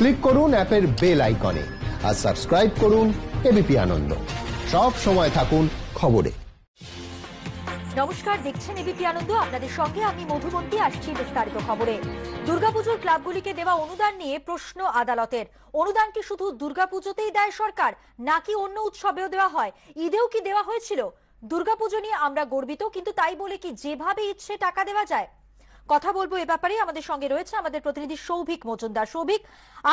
Click করুন অ্যাপের bell আইকনে আর সাবস্ক্রাইব করুন এবিপি আনন্দ। সব সময় থাকুন খবরে। নমস্কার, দেখছেন এবিপি আনন্দ। আপনাদের সঙ্গে আমি মধুবন্তী। আসছি বিস্তারিত খবরে। দুর্গাপুজোর ক্লাবগুলিকে দেওয়া অনুদান নিয়ে প্রশ্ন আদালতের। অনুদান কি শুধু দুর্গাপুজোতেই দেয় সরকার, নাকি অন্য উৎসবেও দেওয়া হয়? ঈদেও কি দেওয়া হয়েছিল? দুর্গাপুজো নিয়ে আমরা গর্বিত, কিন্তু তাই বলে কি যেভাবে ইচ্ছে টাকা দেওয়া যায়? কথা বলবো এ ব্যাপারে। আমাদের সঙ্গে রয়েছে আমাদের প্রতিনিধি সৌভিক মজুমদার। সৌভিক,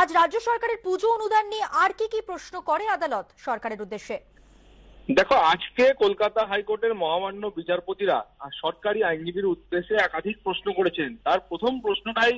আজ রাজ্য সরকারের পুজো অনুদান নিয়ে আর কি প্রশ্ন করে আদালত সরকারের উদ্দেশ্যে? দেখো, আজকে কলকাতা হাইকোর্টের মহামান্য বিচারপতিরা সরকারি আইনজীবীর উদ্দেশ্যে একাধিক প্রশ্ন করেছেন। তার প্রথম প্রশ্নটাই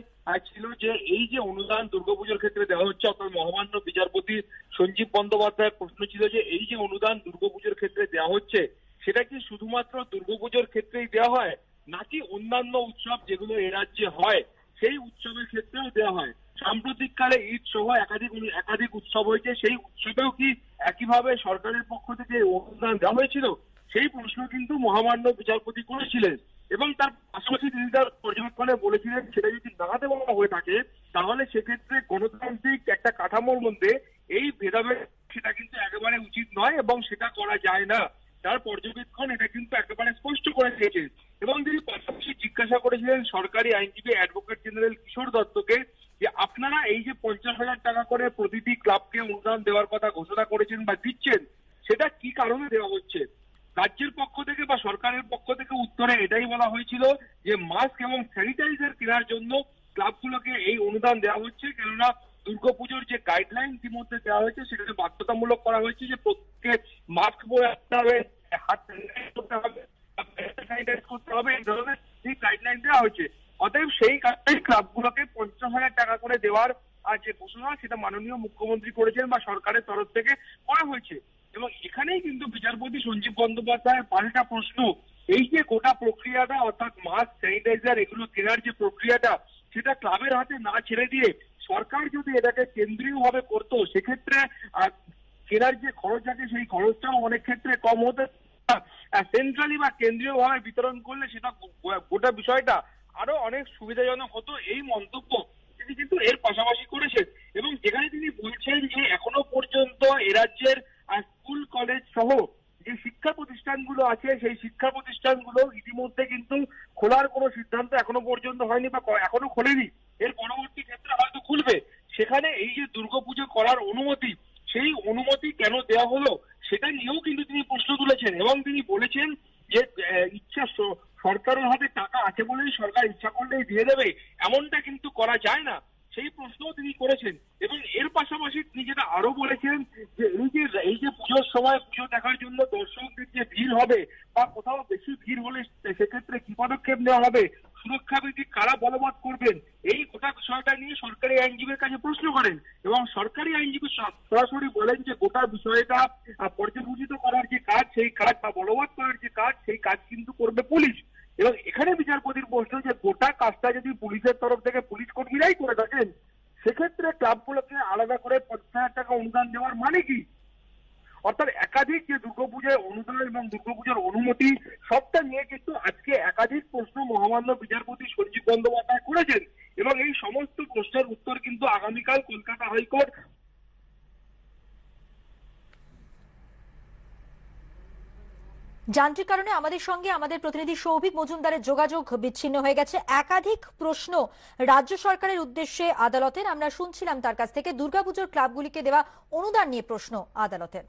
ছিল যে এই যে অনুদান দুর্গাপুজোর ক্ষেত্রে দেওয়া হচ্ছে, অর্থাৎ মহামান্য বিচারপতি সঞ্জীব বন্দ্যোপাধ্যায়ের প্রশ্ন ছিল যে এই যে অনুদান দুর্গাপুজোর ক্ষেত্রে দেওয়া হচ্ছে, সেটা কি শুধুমাত্র দুর্গাপুজোর ক্ষেত্রেই দেওয়া হয়, নাকি অন্যান্য উৎসব যেগুলো এ রাজ্যে হয় সেই উৎসবের ক্ষেত্রেও দেওয়া হয়? সাম্প্রতিককালে ঈদ সহ একাধিক উৎসব হয়েছে, সেই উৎসবেও কি একইভাবে সরকারের পক্ষ থেকে অনুদান দেওয়া হয়েছিল? সেই প্রশ্ন কিন্তু মহামান্য বিচারপতি করেছিলেন এবং তার পাশাপাশি তিনি তার পর্যবেক্ষণে বলেছিলেন সেটা যদি না দেওয়া হয়ে থাকে তাহলে সেক্ষেত্রে গণতান্ত্রিক একটা কাঠামোর মধ্যে এই ভেদাভেদ সেটা কিন্তু একেবারে উচিত নয় এবং সেটা করা যায় না। তার পর্যবেক্ষণ এটা কিন্তু একেবারে স্পষ্ট করে দিয়েছে এবং তিনি পাশাপাশি জিজ্ঞাসা করেছিলেন সরকারি আইনজীবী অ্যাডভোকেট জেনারেল কিশোর দত্তকে যে আপনারা এই যে 50,000 টাকা করে প্রতিটি ক্লাবকে অনুদান দেওয়ার কথা ঘোষণা করেছেন বা দিচ্ছেন, সেটা কি কারণে দেওয়া হচ্ছে? রাজ্যের পক্ষ থেকে বা সরকারের পক্ষ থেকে উত্তরে এটাই বলা হয়েছিল যে মাস্ক এবং স্যানিটাইজার কেনার জন্য ক্লাবগুলোকে এই অনুদান দেওয়া হচ্ছে, কেননা দুর্গাপুজোর যে গাইডলাইন ইতিমধ্যে দেওয়া হয়েছে সেখানে বাধ্যতামূলক করা হয়েছে যে প্রত্যেককে মাস্ক পরে আসতে হবে, হাত স্যানিটাইজ করতে হবে, স্যানিটাইজ করতে হবে, এই ধরনের যে গাইডলাইন দেওয়া হয়েছে। অতএব সেই কারণে ক্লাবগুলোকে 50,000 টাকা করে দেওয়ার যে ঘোষণা সেটা মাননীয় মুখ্যমন্ত্রী করেছেন বা সরকারের তরফ থেকে করা হয়েছে। এবং এখানেই কিন্তু বিচারপতি সঞ্জীব বন্দ্যোপাধ্যায়ের পাল্টা প্রশ্ন, এই যে গোটা প্রক্রিয়াটা অর্থাৎ মাস্ক স্যানিটাইজার এগুলো কেনার যে প্রক্রিয়াটা সেটা ক্লাবের হাতে না ছেড়ে দিয়ে সরকার যদি এটাকে কেন্দ্রীয়ভাবে করতো, সেক্ষেত্রে কেনার যে খরচ আছে সেই খরচটাও অনেক ক্ষেত্রে কম হতো। সেন্ট্রালি বা কেন্দ্রীয় ভাবে বিতরণ করলে সেটা গোটা বিষয়টা আরো অনেক সুবিধাজনক হতো। এই মন্তব্য তিনি কিন্তু এর পাশাপাশি করেছেন এবং যেখানে তিনি বলছেন যে এখনো পর্যন্ত এ রাজ্যের স্কুল কলেজ সহ যে শিক্ষা প্রতিষ্ঠানগুলো আছে সেই শিক্ষা প্রতিষ্ঠানগুলো ইতিমধ্যে কিন্তু খোলার কোনো সিদ্ধান্ত এখনো পর্যন্ত হয়নি বা এখনো খোলেনি, এর পরবর্তী ক্ষেত্রে হয়তো খুলবে। সেখানে এই যে দুর্গাপুজো করার অনুমতি, সেই অনুমতি কেন দেওয়া হলো সেটা নিয়েও কিন্তু তিনি প্রশ্ন তুলেছেন এবং তিনি বলেছেন যে ইচ্ছা সরকারের হাতে টাকা আছে বলেই সরকার ইচ্ছা করলেই দিয়ে দেবে, এমনটা কিন্তু করা যায় না, সেই প্রশ্নও তিনি করেছেন। এবং এর পাশাপাশি তিনি যেটা আরো বলেছেন যে এই যে পুজোর সময় পুজো দেখার জন্য দর্শকদের যে ভিড় হবে বা কোথাও বেশি ভিড় হলে সেক্ষেত্রে কি পদক্ষেপ নেওয়া হবে, সুরক্ষা বিধি কারা বলবৎ করবেন, এই গোটা বিষয়টা নিয়ে সরকারি আইনজীবীর কাছে প্রশ্ন করেন এবং সরকারি আইনজীবী সরাসরি বলেন যে গোটা বিষয়টা পর্যবেক্ষিত করার যে কাজ সেই কাজ বা বলবৎ করার যে কাজ সেই কাজ কিন্তু করবে পুলিশ। এবং এখানে বিচারপতির প্রশ্ন যে গোটা কাজটা যদি পুলিশের তরফ থেকে পুলিশ কর্মীরাই করে থাকেন, সেক্ষেত্রে ক্লাবগুলোকে আলাদা করে 50,000 টাকা অনুদান দেওয়ার মানে কি? অর্থাৎ একাধিক যে দুর্গাপুজোর অনুদান এবং দুর্গাপুজোর অনুমতি সবটা নিয়ে কিন্তু আজকে একাধিক প্রশ্ন মহামান্য বিচারপতি সঞ্জীব বন্দ্যোপাধ্যায় করেছেন এবং এই সমস্ত প্রশ্নের উত্তর কিন্তু আগামীকাল কলকাতা হাইকোর্ট যান্ত্রিক কারণে আমাদের সঙ্গে আমাদের প্রতিনিধি সৌভিক মজুমদারের যোগাযোগ বিচ্ছিন্ন হয়ে গেছে। একাধিক প্রশ্ন রাজ্য সরকারের উদ্দেশ্যে আদালতের, আমরা শুনছিলাম তার কাছ থেকে দুর্গাপুজোর ক্লাবগুলিকে দেওয়া অনুদান নিয়ে প্রশ্ন আদালতের।